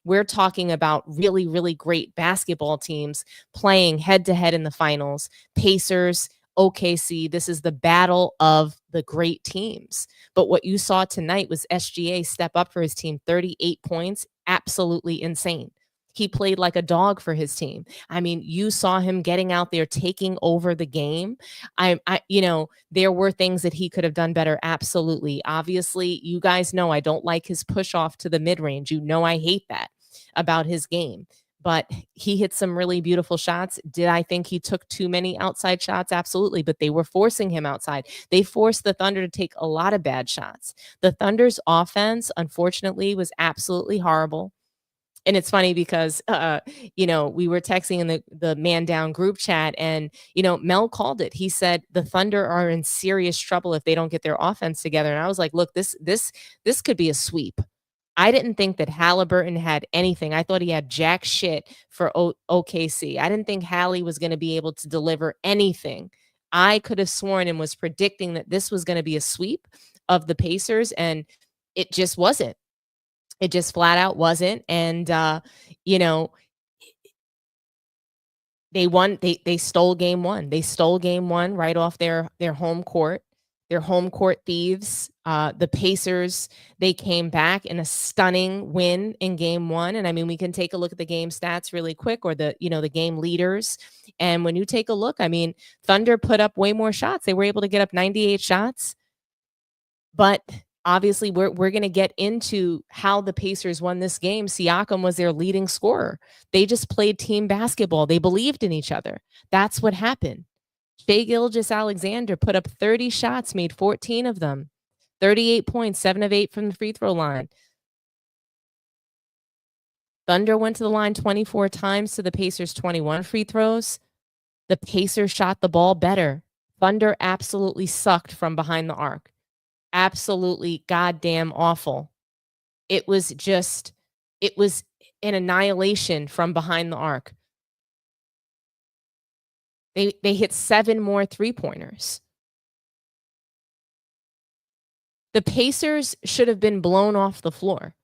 We're talking about really, really great basketball teams playing head to head in the finals. Pacers, OKC, this is the battle of the great teams. But what you saw tonight was SGA step up for his team, 38 points, absolutely insane. He played like a dog for his team. I mean, you saw him getting out there, taking over the game. There were things that he could have done better. Absolutely. Obviously, you guys know I don't like his push off to the mid-range. I hate that about his game. But he hit some really beautiful shots. Did I think he took too many outside shots? Absolutely. But they were forcing him outside. They forced the Thunder to take a lot of bad shots. The Thunder's offense, unfortunately, was absolutely horrible. And it's funny because, we were texting in the man down group chat and, Mel called it. He said the Thunder are in serious trouble if they don't get their offense together. And I was like, look, this could be a sweep. I didn't think that Haliburton had anything. I thought he had jack shit for OKC. I didn't think Hallie was going to be able to deliver anything. I could have sworn and was predicting that this was going to be a sweep of the Pacers, and it just wasn't. It just flat out wasn't. And, they won. They stole game 1. They stole game 1 right off their home court. Their home court thieves. The Pacers, they came back in a stunning win in game 1. And I mean, we can take a look at the game stats really quick, or the game leaders. And when you take a look, I mean, Thunder put up way more shots. They were able to get up 98 shots. But obviously, we're going to get into how the Pacers won this game. Siakam was their leading scorer. They just played team basketball. They believed in each other. That's what happened. Shai Gilgeous-Alexander put up 30 shots, made 14 of them. 38 points, 7 of 8 from the free throw line. Thunder went to the line 24 times to the Pacers' 21 free throws. The Pacers shot the ball better. Thunder absolutely sucked from behind the arc. Absolutely goddamn awful. It was an annihilation from behind the arc. They hit 7 more three-pointers. The Pacers should have been blown off the floor.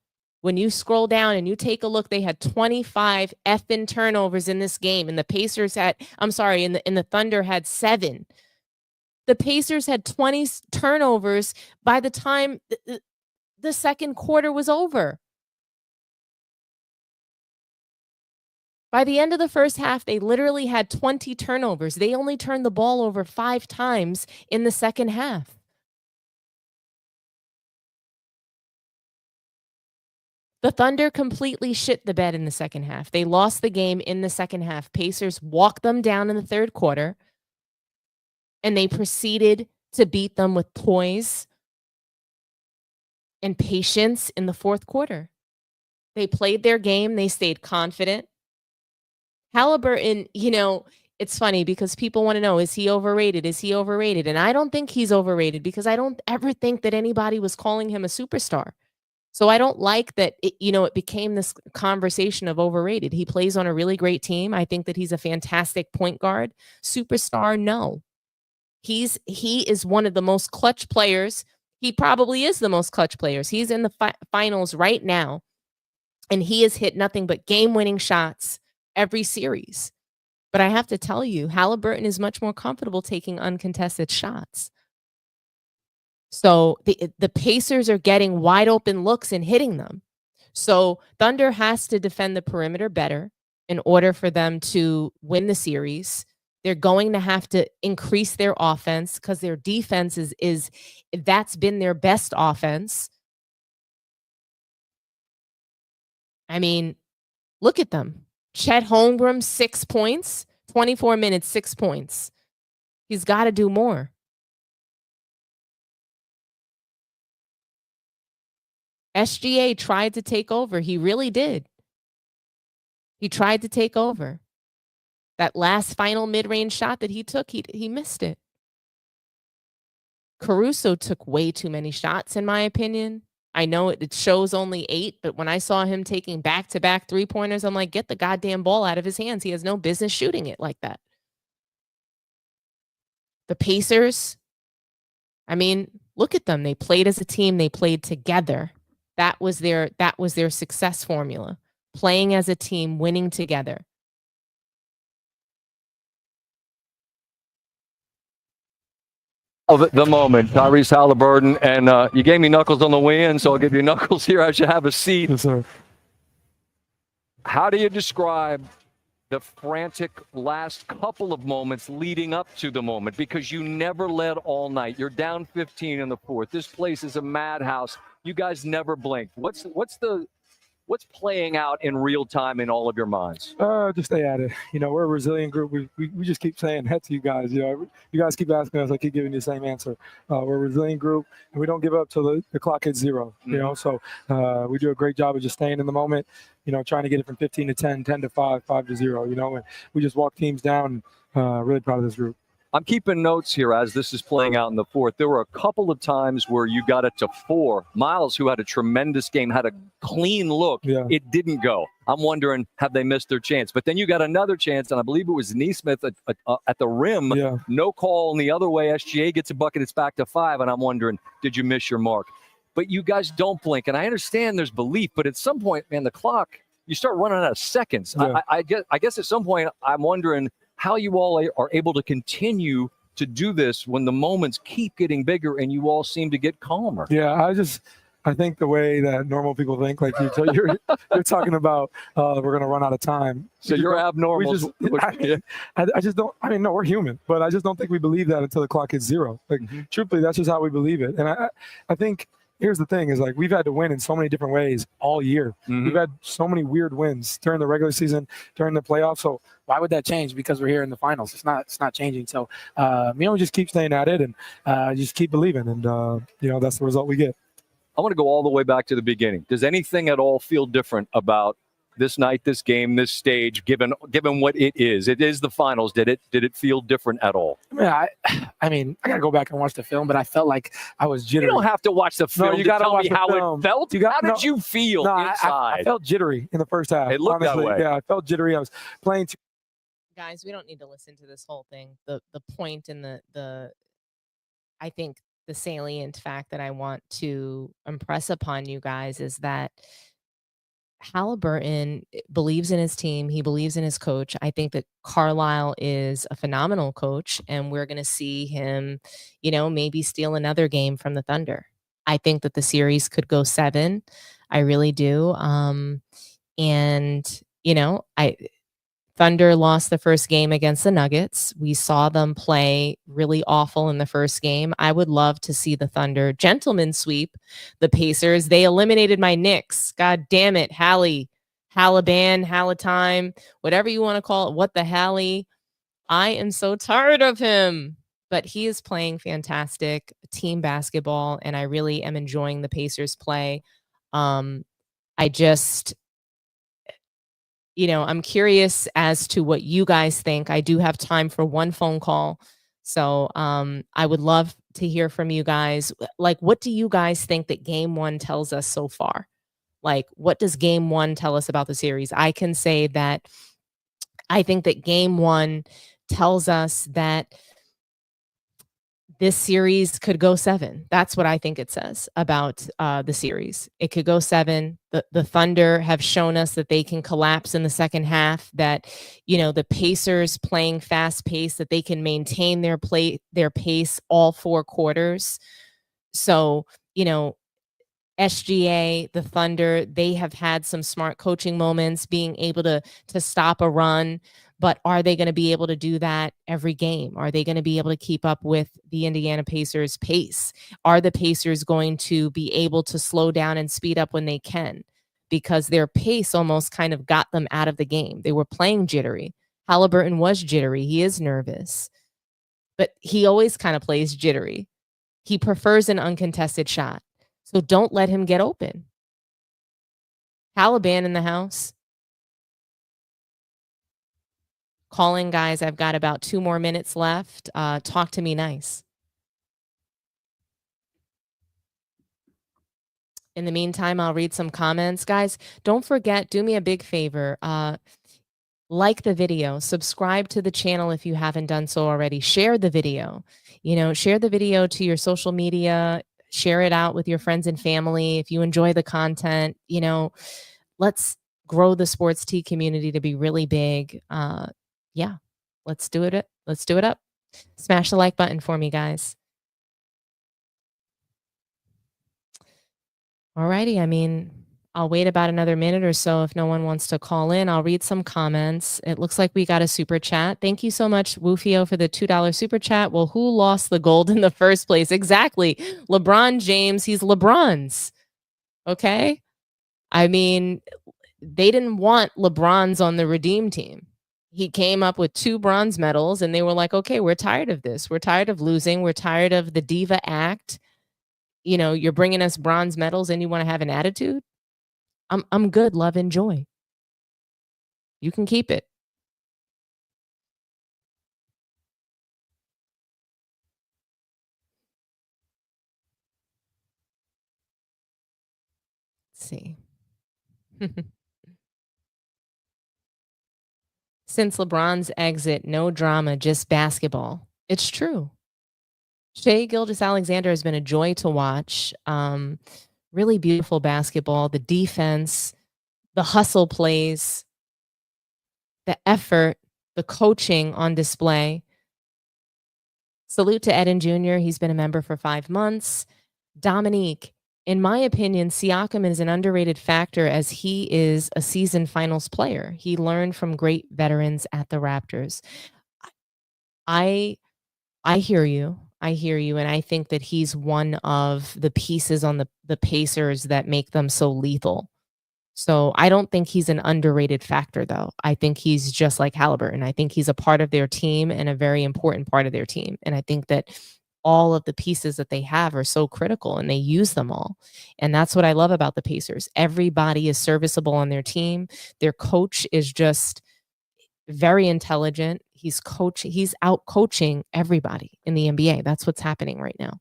When you scroll down and you take a look, they had 25 effing turnovers in this game, and the Pacers and the Thunder had 7. The Pacers had 20 turnovers by the time the second quarter was over. By the end of the first half, they literally had 20 turnovers. They only turned the ball over 5 times in the second half. The Thunder completely shit the bed in the second half. They lost the game in the second half. Pacers walked them down in the third quarter, and they proceeded to beat them with poise and patience in the fourth quarter. They played their game. They stayed confident. Haliburton, it's funny because people want to know, is he overrated? Is he overrated? And I don't think he's overrated because I don't ever think that anybody was calling him a superstar. So I don't like that, it became this conversation of overrated. He plays on a really great team. I think that he's a fantastic point guard. Superstar, no. He is one of the most clutch players. He probably is the most clutch players. He's in the finals right now, and he has hit nothing but game-winning shots every series. But I have to tell you, Haliburton is much more comfortable taking uncontested shots. So the Pacers are getting wide open looks and hitting them. So Thunder has to defend the perimeter better in order for them to win the series. They're going to have to increase their offense because their defense is that's been their best offense. I mean, look at them. Chet Holmgren, 6 points, 24 minutes, 6 points. He's got to do more. SGA tried to take over. He really did. He tried to take over. That last final mid-range shot that he took, he missed it. Caruso took way too many shots, in my opinion. I know it shows only 8, but when I saw him taking back-to-back three-pointers, I'm like, get the goddamn ball out of his hands. He has no business shooting it like that. The Pacers, I mean, look at them. They played as a team. They played together. That was their success formula. Playing as a team, winning together. Of the moment, Tyrese Haliburton, and you gave me knuckles on the way in, so I'll give you knuckles here as you have a seat. Yes, sir. How do you describe the frantic last couple of moments leading up to the moment? Because you never led all night. You're down 15 in the fourth. This place is a madhouse. You guys never blinked. What's playing out in real time in all of your minds? Just stay at it. We're a resilient group. We just keep saying that to you guys. You guys keep asking us. I keep giving you the same answer. We're a resilient group, and we don't give up till the clock hits 0. So we do a great job of just staying in the moment. Trying to get it from 15 to 10, 10 to 5, 5 to 0. And we just walk teams down. Really proud of this group. I'm keeping notes here as this is playing out in the fourth. There were a couple of times where you got it to 4. Miles, who had a tremendous game, had a clean look. Yeah. It didn't go. I'm wondering, have they missed their chance? But then you got another chance, and I believe it was Neesmith at the rim. Yeah. No call in the other way. SGA gets a bucket. It's back to 5, and I'm wondering, did you miss your mark? But you guys don't blink, and I understand there's belief, but at some point, man, the clock, you start running out of seconds. Yeah. I guess at some point, I'm wondering how you all are able to continue to do this when the moments keep getting bigger and you all seem to get calmer. Yeah, I think the way that normal people think, like you're talking about, we're going to run out of time. So you're abnormal. I just don't. I mean, no, we're human, but I just don't think we believe that until the clock hits 0. Like, truthfully, that's just how we believe it. And I think here's the thing: is like we've had to win in so many different ways all year. We've had so many weird wins during the regular season, during the playoffs. So why would that change? Because we're here in the finals. It's not changing. So we just keep staying at it and just keep believing, and that's the result we get. I want to go all the way back to the beginning. Does anything at all feel different about this night, this game, this stage, given what it is? It is the finals. Did it feel different at all? I mean, I got to go back and watch the film, but I felt like I was jittery. You don't have to watch the film to tell me how it felt. How did you feel inside? I felt jittery in the first half. It looked honestly. that way. Yeah, I felt jittery. I was playing too. Guys, we don't need to listen to this whole thing. The point and the I think the salient fact that I want to impress upon you guys is that Haliburton believes in his team. He believes in his coach. I think that Carlisle is a phenomenal coach, and we're going to see him, maybe steal another game from the Thunder. I think that the series could go 7. I really do. And, Thunder lost the first game against the Nuggets. We saw them play really awful in the first game. I would love to see the Thunder gentlemen sweep the Pacers. They eliminated my Knicks. God damn it, Haliban, Halitime, whatever you want to call it. What the Hallie? I am so tired of him. But he is playing fantastic team basketball, and I really am enjoying the Pacers play. I just, I'm curious as to what you guys think. I do have time for one phone call. So I would love to hear from you guys. Like, what do you guys think that game one tells us so far? Like, what does game one tell us about the series? I can say that I think that game one tells us that this series could go 7. That's what I think it says about the series. It could go 7. The Thunder have shown us that they can collapse in the second half, that, the Pacers playing fast pace, that they can maintain their pace all 4 quarters. So, SGA, the Thunder, they have had some smart coaching moments, being able to stop a run. But are they going to be able to do that every game? Are they going to be able to keep up with the Indiana Pacers' pace? Are the Pacers going to be able to slow down and speed up when they can? Because their pace almost kind of got them out of the game. They were playing jittery. Haliburton was jittery. He is nervous. But he always kind of plays jittery. He prefers an uncontested shot. So don't let him get open. Haliban in the house. Calling, guys. I've got about 2 more minutes left. Talk to me nice. In the meantime, I'll read some comments. Guys, don't forget, do me a big favor. Like the video. Subscribe to the channel if you haven't done so already. Share the video. Share the video to your social media. Share it out with your friends and family. If you enjoy the content, let's grow the sports tea community to be really big. Yeah, let's do it. Let's do it up. Smash the like button for me, guys. Alrighty. I'll wait about another minute or so if no one wants to call in. I'll read some comments. It looks like we got a super chat. Thank you so much, Woofio, for the $2 super chat. Well, who lost the gold in the first place? Exactly. LeBron James. He's LeBron's. Okay? They didn't want LeBron's on the Redeem team. He came up with 2 bronze medals, and they were like, okay, we're tired of this. We're tired of losing. We're tired of the diva act. You're bringing us bronze medals and you want to have an attitude? I'm good, love, and joy. You can keep it. Let's see. Since LeBron's exit, no drama, just basketball. It's true. Shai Gilgeous-Alexander has been a joy to watch. Really beautiful basketball. The defense, the hustle plays, the effort, the coaching on display. Salute to Eden Jr. He's been a member for 5 months. Dominique, in my opinion, Siakam is an underrated factor as he is a season finals player. He learned from great veterans at the Raptors. I hear you. I hear you. And I think that he's one of the pieces on the Pacers that make them so lethal. So I don't think he's an underrated factor, though. I think he's just like Haliburton. I think he's a part of their team and a very important part of their team. And I think that all of the pieces that they have are so critical and they use them all. And that's what I love about the Pacers. Everybody is serviceable on their team. Their coach is just very intelligent. He's out coaching everybody in the NBA. That's what's happening right now.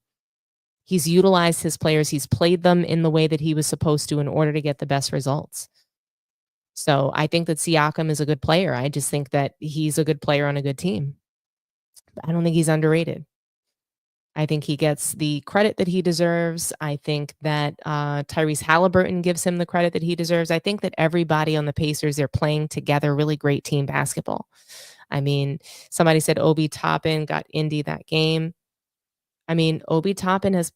He's utilized his players. He's played them in the way that he was supposed to in order to get the best results. So I think that Siakam is a good player. I just think that he's a good player on a good team. I don't think he's underrated. I think he gets the credit that he deserves. I think that Tyrese Haliburton gives him the credit that he deserves. I think that everybody on the Pacers, they're playing together really great team basketball. Somebody said Obi Toppin got Indy that game. Obi Toppin has,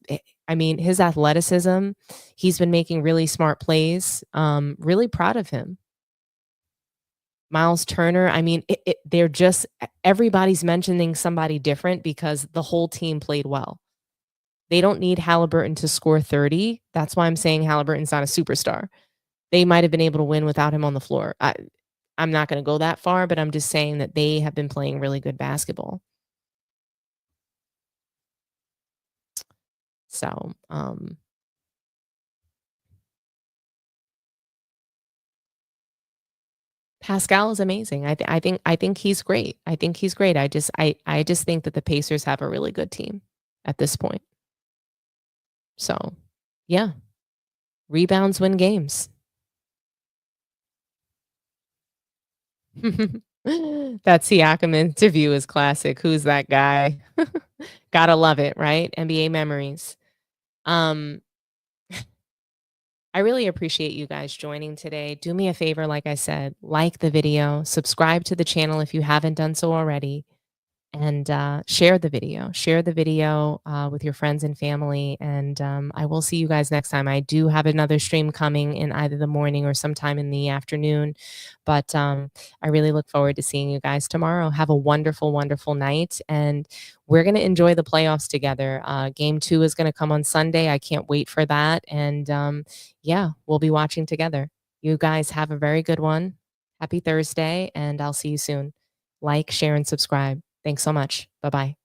his athleticism, he's been making really smart plays. Really proud of him. Miles Turner, I mean, they're just everybody's mentioning somebody different because the whole team played well. They don't need Haliburton to score 30. That's why I'm saying Haliburton's not a superstar. They might have been able to win without him on the floor. I'm not going to go that far, but I'm just saying that they have been playing really good basketball. So, Pascal is amazing. I think he's great. I think he's great. I just think that the Pacers have a really good team at this point. So, yeah. Rebounds win games. That Siakam interview is classic. Who's that guy? Gotta love it, right? NBA memories. I really appreciate you guys joining today. Do me a favor, like I said, like the video, subscribe to the channel if you haven't done so already, and share the video. Share the video with your friends and family, and I will see you guys next time. I do have another stream coming in either the morning or sometime in the afternoon, but I really look forward to seeing you guys tomorrow. Have a wonderful, wonderful night, and we're going to enjoy the playoffs together. Game 2 is going to come on Sunday. I can't wait for that, and yeah, we'll be watching together. You guys have a very good one. Happy Thursday, and I'll see you soon. Like, share, and subscribe. Thanks so much. Bye-bye.